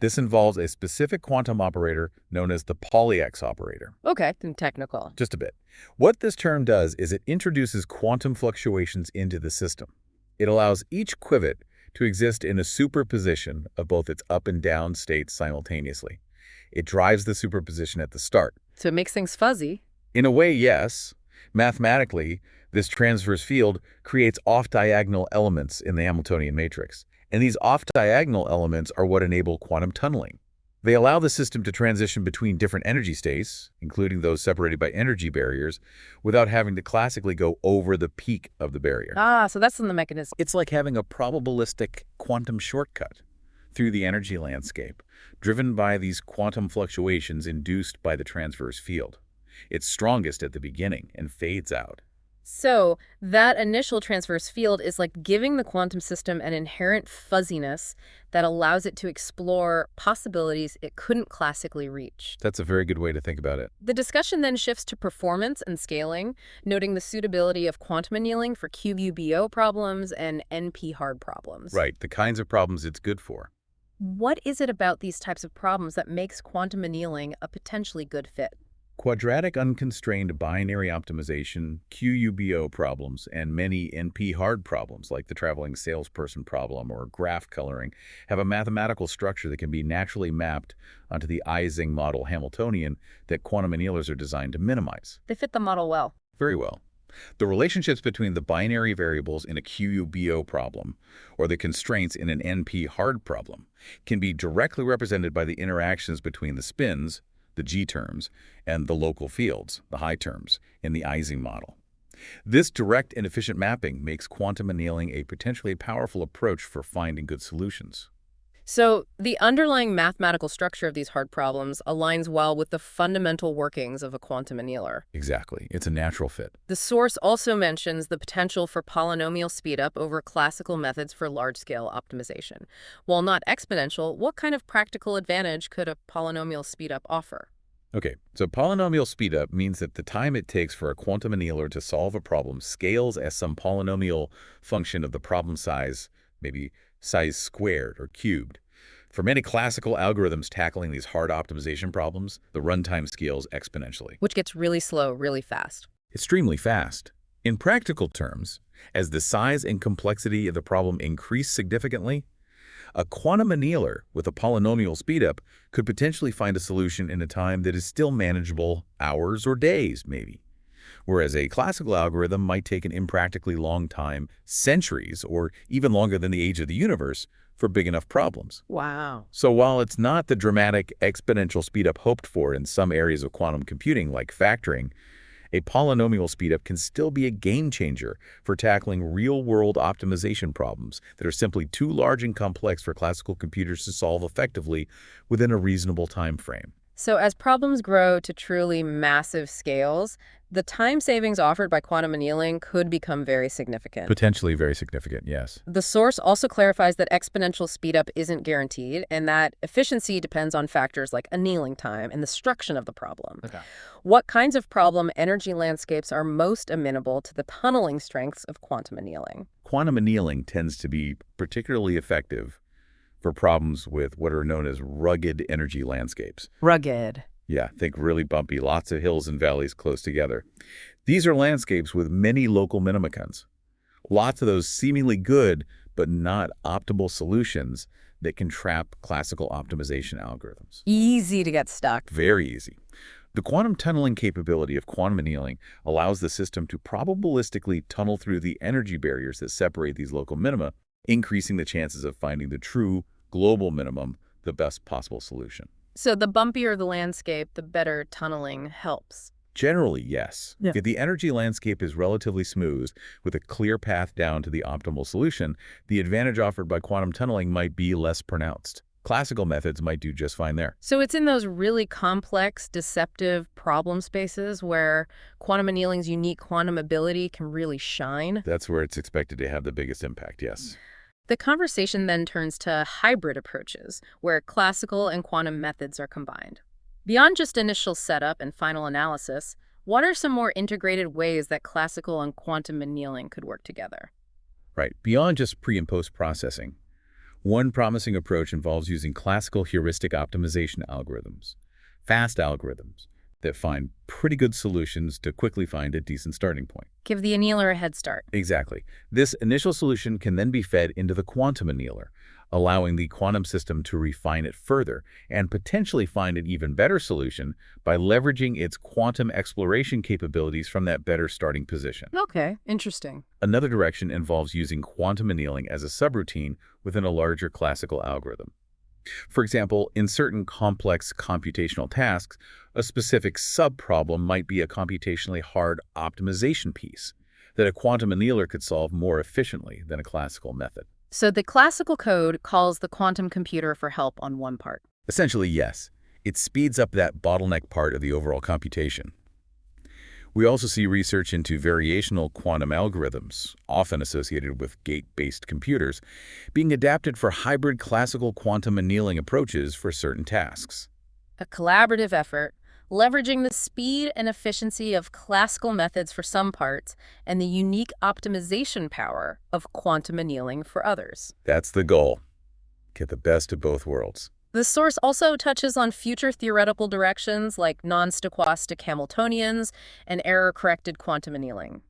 This involves a specific quantum operator known as the Poly-X operator. Okay, then technical. Just a bit. What this term does is it introduces quantum fluctuations into the system. It allows each qubit to exist in a superposition of both its up and down states simultaneously. It drives the superposition at the start. So it makes things fuzzy. In a way, yes. Mathematically, this transverse field creates off-diagonal elements in the Hamiltonian matrix. And these off-diagonal elements are what enable quantum tunneling. They allow the system to transition between different energy states, including those separated by energy barriers, without having to classically go over the peak of the barrier. So that's in the mechanism. It's like having a probabilistic quantum shortcut through the energy landscape, driven by these quantum fluctuations induced by the transverse field. It's strongest at the beginning and fades out. So that initial transverse field is like giving the quantum system an inherent fuzziness that allows it to explore possibilities it couldn't classically reach. That's a very good way to think about it. The discussion then shifts to performance and scaling, noting the suitability of quantum annealing for QUBO problems and NP-hard problems. Right, the kinds of problems it's good for. What is it about these types of problems that makes quantum annealing a potentially good fit? Quadratic unconstrained binary optimization, QUBO problems, and many NP-hard problems like the traveling salesperson problem or graph coloring have a mathematical structure that can be naturally mapped onto the Ising model Hamiltonian that quantum annealers are designed to minimize. They fit the model well. Very well. The relationships between the binary variables in a QUBO problem or the constraints in an NP-hard problem can be directly represented by the interactions between the spins, the G terms, and the local fields, the high terms, in the Ising model. This direct and efficient mapping makes quantum annealing a potentially powerful approach for finding good solutions. So the underlying mathematical structure of these hard problems aligns well with the fundamental workings of a quantum annealer. Exactly. It's a natural fit. The source also mentions the potential for polynomial speedup over classical methods for large-scale optimization. While not exponential, what kind of practical advantage could a polynomial speedup offer? Okay, so polynomial speedup means that the time it takes for a quantum annealer to solve a problem scales as some polynomial function of the problem size, maybe size squared or cubed. For many classical algorithms tackling these hard optimization problems, the runtime scales exponentially. Which gets really slow really fast. Extremely fast. In practical terms, As the size and complexity of the problem increase significantly, a quantum annealer with a polynomial speedup could potentially find a solution in a time that is still manageable, hours or days, maybe. Whereas a classical algorithm might take an impractically long time, centuries, or even longer than the age of the universe, for big enough problems. Wow. So while it's not the dramatic exponential speedup hoped for in some areas of quantum computing like factoring, a polynomial speedup can still be a game changer for tackling real-world optimization problems that are simply too large and complex for classical computers to solve effectively within a reasonable time frame. So as problems grow to truly massive scales, the time savings offered by quantum annealing could become very significant. Potentially very significant, yes. The source also clarifies that exponential speedup isn't guaranteed and that efficiency depends on factors like annealing time and the structure of the problem. Okay. What kinds of problem energy landscapes are most amenable to the tunneling strengths of quantum annealing? Quantum annealing tends to be particularly effective for problems with what are known as rugged energy landscapes. Rugged. Yeah, think really bumpy, lots of hills and valleys close together. These are landscapes with many local minimicons. Lots of those seemingly good but not optimal solutions that can trap classical optimization algorithms. Easy to get stuck. Very easy. The quantum tunneling capability of quantum annealing allows the system to probabilistically tunnel through the energy barriers that separate these local minima, increasing the chances of finding the true global minimum, the best possible solution. So the bumpier the landscape, the better tunneling helps. Generally, yes. Yeah. If the energy landscape is relatively smooth, with a clear path down to the optimal solution, the advantage offered by quantum tunneling might be less pronounced. Classical methods might do just fine there. So it's in those really complex, deceptive problem spaces where quantum annealing's unique quantum ability can really shine. That's where it's expected to have the biggest impact, yes. The conversation then turns to hybrid approaches, where classical and quantum methods are combined. Beyond just initial setup and final analysis, what are some more integrated ways that classical and quantum annealing could work together? Right. Beyond just pre- and post-processing, one promising approach involves using classical heuristic optimization algorithms, fast algorithms that find pretty good solutions to quickly find a decent starting point. Give the annealer a head start. Exactly. This initial solution can then be fed into the quantum annealer, allowing the quantum system to refine it further and potentially find an even better solution by leveraging its quantum exploration capabilities from that better starting position. Okay, interesting. Another direction involves using quantum annealing as a subroutine within a larger classical algorithm. For example, in certain complex computational tasks, a specific subproblem might be a computationally hard optimization piece that a quantum annealer could solve more efficiently than a classical method. So the classical code calls the quantum computer for help on one part. Essentially, yes. It speeds up that bottleneck part of the overall computation. We also see research into variational quantum algorithms, often associated with gate-based computers, being adapted for hybrid classical quantum annealing approaches for certain tasks. A collaborative effort, leveraging the speed and efficiency of classical methods for some parts and the unique optimization power of quantum annealing for others. That's the goal. Get the best of both worlds. The source also touches on future theoretical directions like non-stochastic Hamiltonians and error-corrected quantum annealing.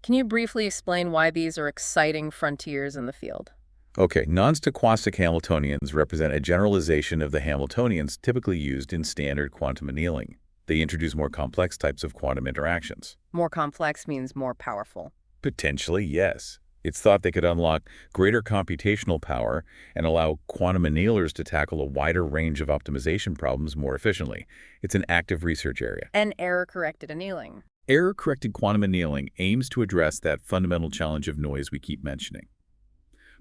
Can you briefly explain why these are exciting frontiers in the field? Okay, non-stochastic Hamiltonians represent a generalization of the Hamiltonians typically used in standard quantum annealing. They introduce more complex types of quantum interactions. More complex means more powerful. Potentially, yes. It's thought they could unlock greater computational power and allow quantum annealers to tackle a wider range of optimization problems more efficiently. It's an active research area. And error-corrected annealing. Error-corrected quantum annealing aims to address that fundamental challenge of noise we keep mentioning.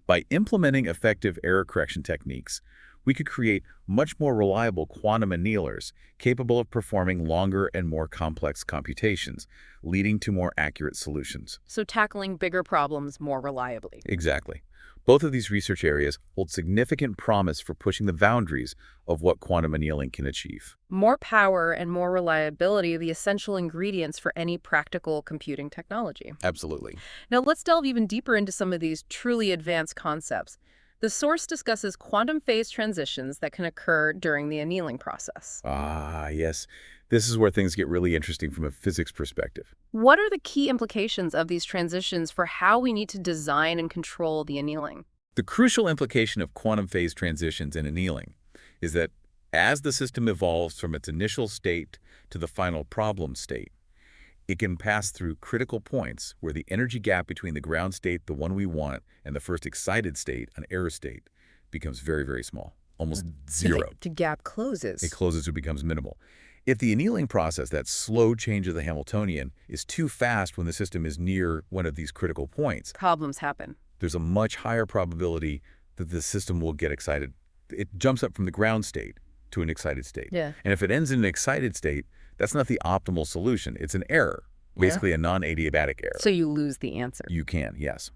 By implementing effective error correction techniques, we could create much more reliable quantum annealers capable of performing longer and more complex computations, leading to more accurate solutions. So tackling bigger problems more reliably. Exactly. Both of these research areas hold significant promise for pushing the boundaries of what quantum annealing can achieve. More power and more reliability are the essential ingredients for any practical computing technology. Absolutely. Now let's delve even deeper into some of these truly advanced concepts. The source discusses quantum phase transitions that can occur during the annealing process. Ah, yes. This is where things get really interesting from a physics perspective. What are the key implications of these transitions for how we need to design and control the annealing? The crucial implication of quantum phase transitions and annealing is that as the system evolves from its initial state to the final problem state, it can pass through critical points where the energy gap between the ground state, the one we want, and the first excited state, an error state, becomes very, very small, almost zero. The gap closes. It closes or becomes minimal. If the annealing process, that slow change of the Hamiltonian, is too fast when the system is near one of these critical points, Problems happen. there's a much higher probability that the system will get excited. It jumps up from the ground state to an excited state. Yeah. And if it ends in an excited state, that's not the optimal solution. It's an error, basically a non-adiabatic error. So you lose the answer. You can, yes.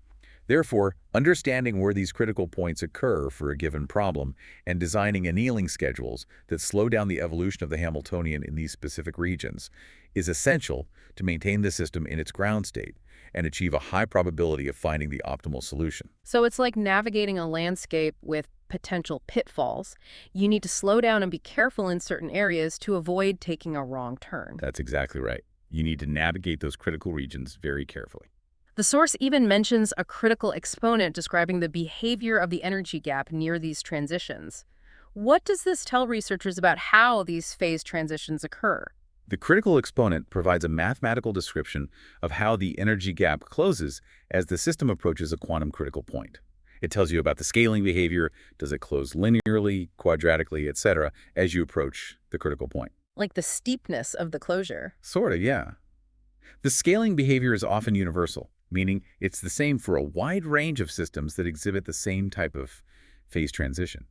Therefore, understanding where these critical points occur for a given problem and designing annealing schedules that slow down the evolution of the Hamiltonian in these specific regions is essential to maintain the system in its ground state and achieve a high probability of finding the optimal solution. So it's like navigating a landscape with potential pitfalls. You need to slow down and be careful in certain areas to avoid taking a wrong turn. That's exactly right. You need to navigate those critical regions very carefully. The source even mentions a critical exponent describing the behavior of the energy gap near these transitions. What does this tell researchers about how these phase transitions occur? The critical exponent provides a mathematical description of how the energy gap closes as the system approaches a quantum critical point. It tells you about the scaling behavior. Does it close linearly, quadratically, etc., as you approach the critical point? Like the steepness of the closure. Sort of, yeah. The scaling behavior is often universal, meaning it's the same for a wide range of systems that exhibit the same type of phase transition.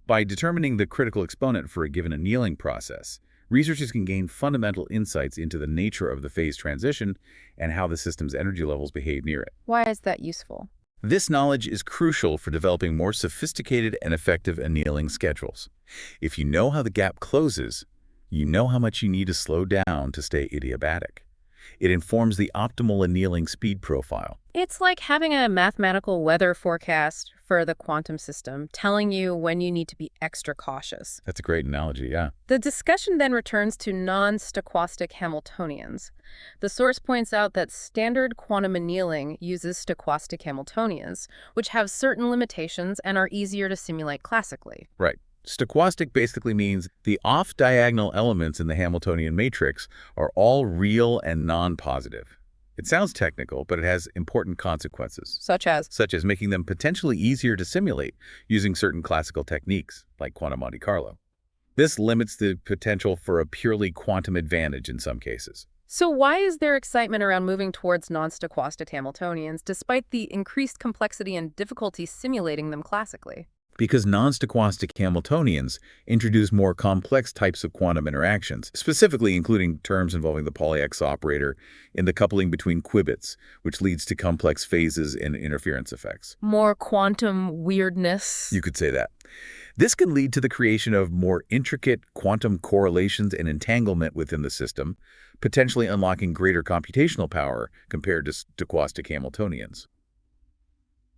By determining the critical exponent for a given annealing process, researchers can gain fundamental insights into the nature of the phase transition and how the system's energy levels behave near it. Why is that useful? This knowledge is crucial for developing more sophisticated and effective annealing schedules. If you know how the gap closes, you know how much you need to slow down to stay adiabatic. It informs the optimal annealing speed profile. It's like having a mathematical weather forecast for the quantum system, telling you when you need to be extra cautious. That's a great analogy, yeah. The discussion then returns to non-stochastic Hamiltonians. The source points out that standard quantum annealing uses stochastic Hamiltonians, which have certain limitations and are easier to simulate classically. Right. Stochastic basically means the off-diagonal elements in the Hamiltonian matrix are all real and non-positive. It sounds technical, but it has important consequences, Such as making them potentially easier to simulate using certain classical techniques, like quantum Monte Carlo. This limits the potential for a purely quantum advantage in some cases. So why is there excitement around moving towards non-stochastic Hamiltonians despite the increased complexity and difficulty simulating them classically? Because non-stochastic Hamiltonians introduce more complex types of quantum interactions, specifically including terms involving the Poly-X operator in the coupling between qubits, which leads to complex phases and interference effects. More quantum weirdness. You could say that. This can lead to the creation of more intricate quantum correlations and entanglement within the system, potentially unlocking greater computational power compared to stochastic Hamiltonians.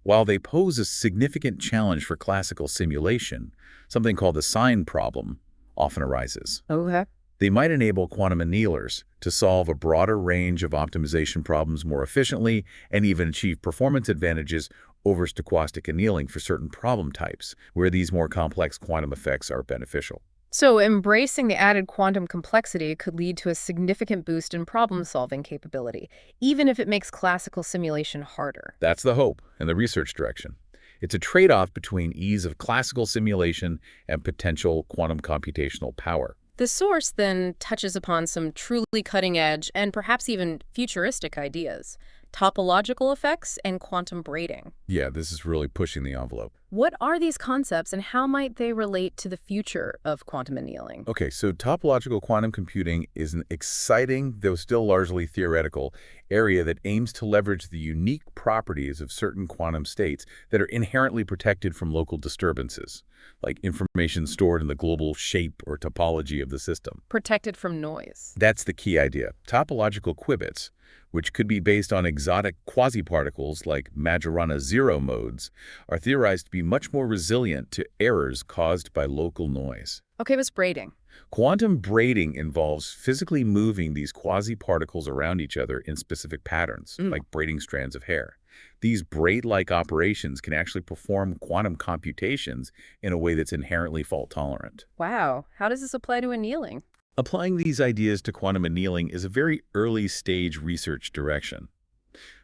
While they pose a significant challenge for classical simulation, something called the sign problem often arises. Okay. They might enable quantum annealers to solve a broader range of optimization problems more efficiently and even achieve performance advantages over stochastic annealing for certain problem types, where these more complex quantum effects are beneficial. So embracing the added quantum complexity could lead to a significant boost in problem-solving capability, even if it makes classical simulation harder. That's the hope and the research direction. It's a trade-off between ease of classical simulation and potential quantum computational power. The source then touches upon some truly cutting-edge and perhaps even futuristic ideas, topological effects and quantum braiding. Yeah, this is really pushing the envelope. What are these concepts and how might they relate to the future of quantum annealing? Okay, so topological quantum computing is an exciting, though still largely theoretical, area that aims to leverage the unique properties of certain quantum states that are inherently protected from local disturbances, like information stored in the global shape or topology of the system. Protected from noise. That's the key idea. Topological qubits, which could be based on exotic quasi-particles like Majorana zero modes, are theorized to be much more resilient to errors caused by local noise. Okay, what's braiding? Quantum braiding involves physically moving these quasi-particles around each other in specific patterns, Mm. like braiding strands of hair. These braid-like operations can actually perform quantum computations in a way that's inherently fault-tolerant. Wow. How does this apply to annealing? Applying these ideas to quantum annealing is a very early-stage research direction.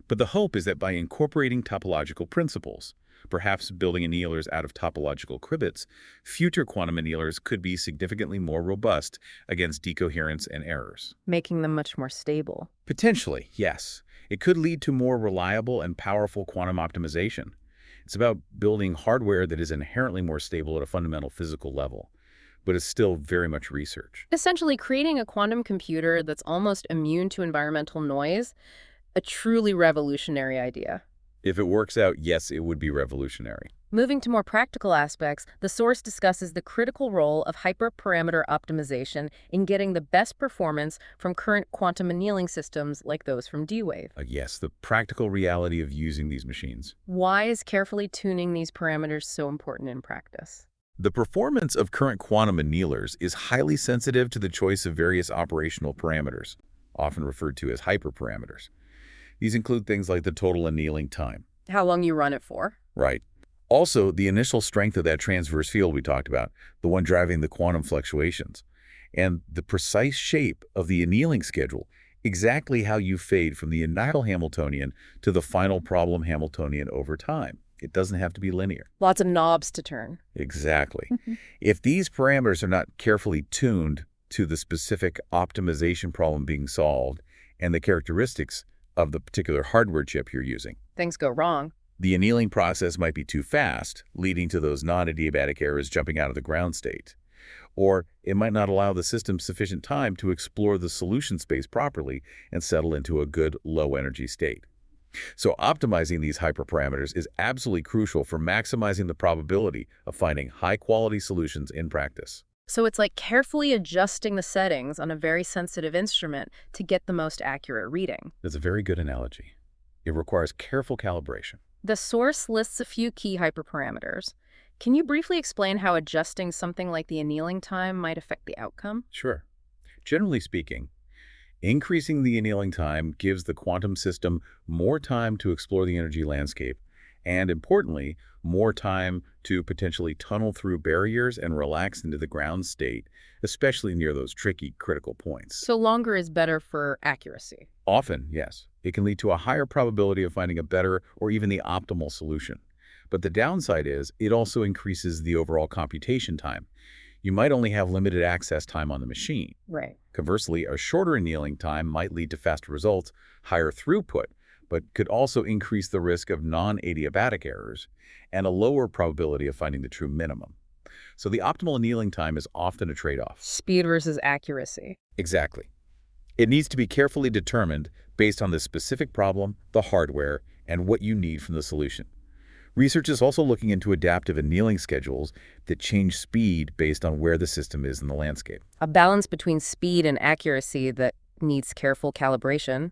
But the hope is that by incorporating topological principles, perhaps building annealers out of topological qubits, future quantum annealers could be significantly more robust against decoherence and errors. Making them much more stable. Potentially, yes. It could lead to more reliable and powerful quantum optimization. It's about building hardware that is inherently more stable at a fundamental physical level, but is still very much research. Essentially, creating a quantum computer that's almost immune to environmental noise, a truly revolutionary idea. If it works out, yes, it would be revolutionary. Moving to more practical aspects, the source discusses the critical role of hyperparameter optimization in getting the best performance from current quantum annealing systems like those from D-Wave. Yes, the practical reality of using these machines. Why is carefully tuning these parameters so important in practice? The performance of current quantum annealers is highly sensitive to the choice of various operational parameters, often referred to as hyperparameters. These include things like the total annealing time. How long you run it for? Right. Also, the initial strength of that transverse field we talked about, the one driving the quantum fluctuations, and the precise shape of the annealing schedule, exactly how you fade from the initial Hamiltonian to the final problem Hamiltonian over time. It doesn't have to be linear. Lots of knobs to turn. Exactly. If these parameters are not carefully tuned to the specific optimization problem being solved and the characteristics of the particular hardware chip you're using, Things go wrong. the annealing process might be too fast, leading to those non-adiabatic errors jumping out of the ground state. Or it might not allow the system sufficient time to explore the solution space properly and settle into a good low-energy state. So optimizing these hyperparameters is absolutely crucial for maximizing the probability of finding high-quality solutions in practice. So it's like carefully adjusting the settings on a very sensitive instrument to get the most accurate reading. That's a very good analogy. It requires careful calibration. The source lists a few key hyperparameters. Can you briefly explain how adjusting something like the annealing time might affect the outcome? Sure. Generally speaking, increasing the annealing time gives the quantum system more time to explore the energy landscape and, importantly, more time to potentially tunnel through barriers and relax into the ground state, especially near those tricky critical points. So longer is better for accuracy. Often, yes, it can lead to a higher probability of finding a better or even the optimal solution. But the downside is it also increases the overall computation time. You might only have limited access time on the machine. Right. Conversely, a shorter annealing time might lead to faster results, higher throughput, but could also increase the risk of non-adiabatic errors and a lower probability of finding the true minimum. So the optimal annealing time is often a trade-off. Speed versus accuracy. Exactly. It needs to be carefully determined based on the specific problem, the hardware, and what you need from the solution. Research is also looking into adaptive annealing schedules that change speed based on where the system is in the landscape. A balance between speed and accuracy that needs careful calibration.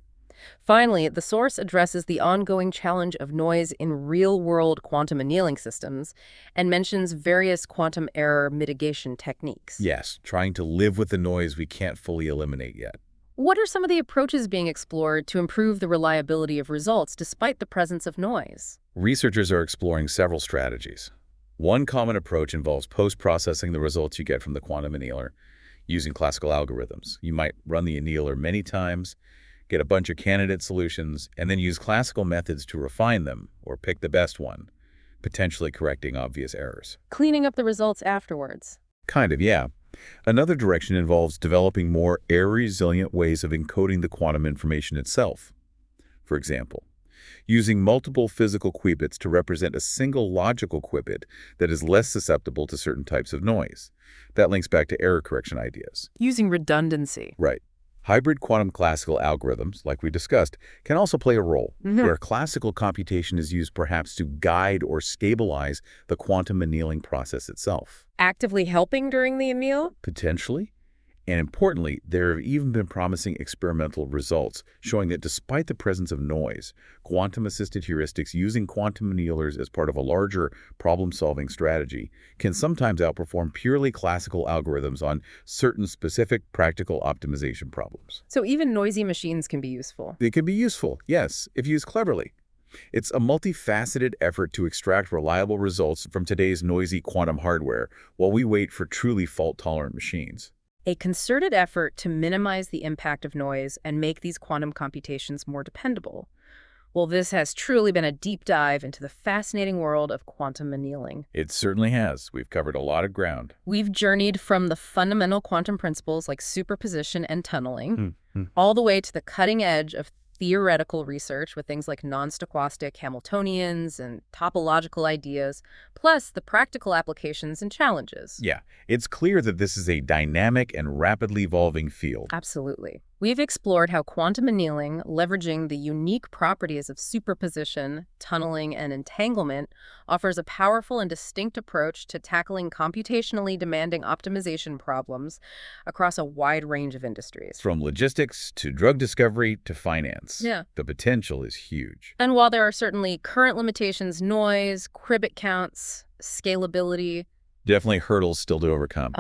Finally, the source addresses the ongoing challenge of noise in real-world quantum annealing systems and mentions various quantum error mitigation techniques. Yes, trying to live with the noise we can't fully eliminate yet. What are some of the approaches being explored to improve the reliability of results despite the presence of noise? Researchers are exploring several strategies. One common approach involves post-processing the results you get from the quantum annealer using classical algorithms. You might run the annealer many times, get a bunch of candidate solutions, and then use classical methods to refine them or pick the best one, potentially correcting obvious errors. Cleaning up the results afterwards. Kind of, yeah. Another direction involves developing more error-resilient ways of encoding the quantum information itself. For example, using multiple physical qubits to represent a single logical qubit that is less susceptible to certain types of noise. That links back to error correction ideas. Using redundancy. Right. Hybrid quantum classical algorithms, like we discussed, can also play a role, where classical computation is used perhaps to guide or stabilize the quantum annealing process itself. Actively helping during the anneal? Potentially. And importantly, there have even been promising experimental results showing that despite the presence of noise, quantum-assisted heuristics using quantum annealers as part of a larger problem-solving strategy can sometimes outperform purely classical algorithms on certain specific practical optimization problems. So even noisy machines can be useful. They can be useful, yes, if used cleverly. It's a multifaceted effort to extract reliable results from today's noisy quantum hardware while we wait for truly fault-tolerant machines. A concerted effort to minimize the impact of noise and make these quantum computations more dependable. Well, this has truly been a deep dive into the fascinating world of quantum annealing. It certainly has. We've covered a lot of ground. We've journeyed from the fundamental quantum principles like superposition and tunneling, Hmm. all the way to the cutting edge of theoretical research with things like non-stochastic Hamiltonians and topological ideas, plus the practical applications and challenges. Yeah, it's clear that this is a dynamic and rapidly evolving field. Absolutely. We've explored how quantum annealing, leveraging the unique properties of superposition, tunneling, and entanglement, offers a powerful and distinct approach to tackling computationally demanding optimization problems across a wide range of industries. From logistics to drug discovery to finance. Yeah. The potential is huge. And while there are certainly current limitations, noise, qubit counts, scalability, Definitely hurdles still to overcome.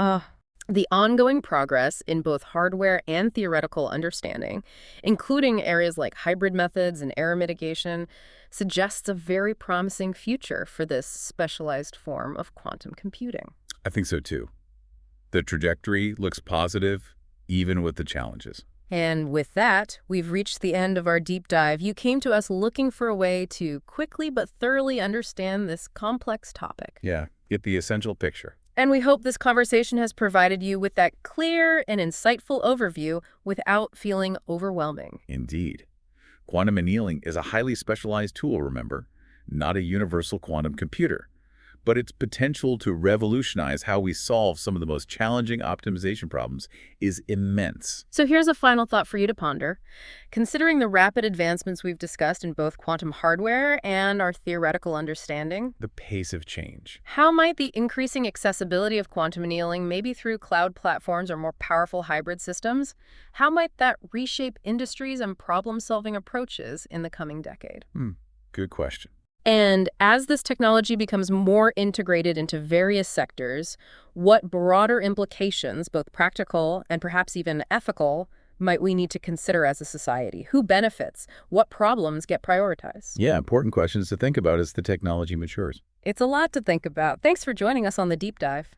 the ongoing progress in both hardware and theoretical understanding, including areas like hybrid methods and error mitigation, suggests a very promising future for this specialized form of quantum computing. I think so too. The trajectory looks positive, even with the challenges. And with that, we've reached the end of our deep dive. You came to us looking for a way to quickly but thoroughly understand this complex topic. Yeah, get the essential picture. And we hope this conversation has provided you with that clear and insightful overview without feeling overwhelming. Indeed. Quantum annealing is a highly specialized tool, remember, not a universal quantum computer. But its potential to revolutionize how we solve some of the most challenging optimization problems is immense. So here's a final thought for you to ponder. Considering the rapid advancements we've discussed in both quantum hardware and our theoretical understanding, The pace of change. how might the increasing accessibility of quantum annealing, maybe through cloud platforms or more powerful hybrid systems, how might that reshape industries and problem-solving approaches in the coming decade? Good question. And as this technology becomes more integrated into various sectors, what broader implications, both practical and perhaps even ethical, might we need to consider as a society? Who benefits? What problems get prioritized? Yeah, important questions to think about as the technology matures. It's a lot to think about. Thanks for joining us on the Deep Dive.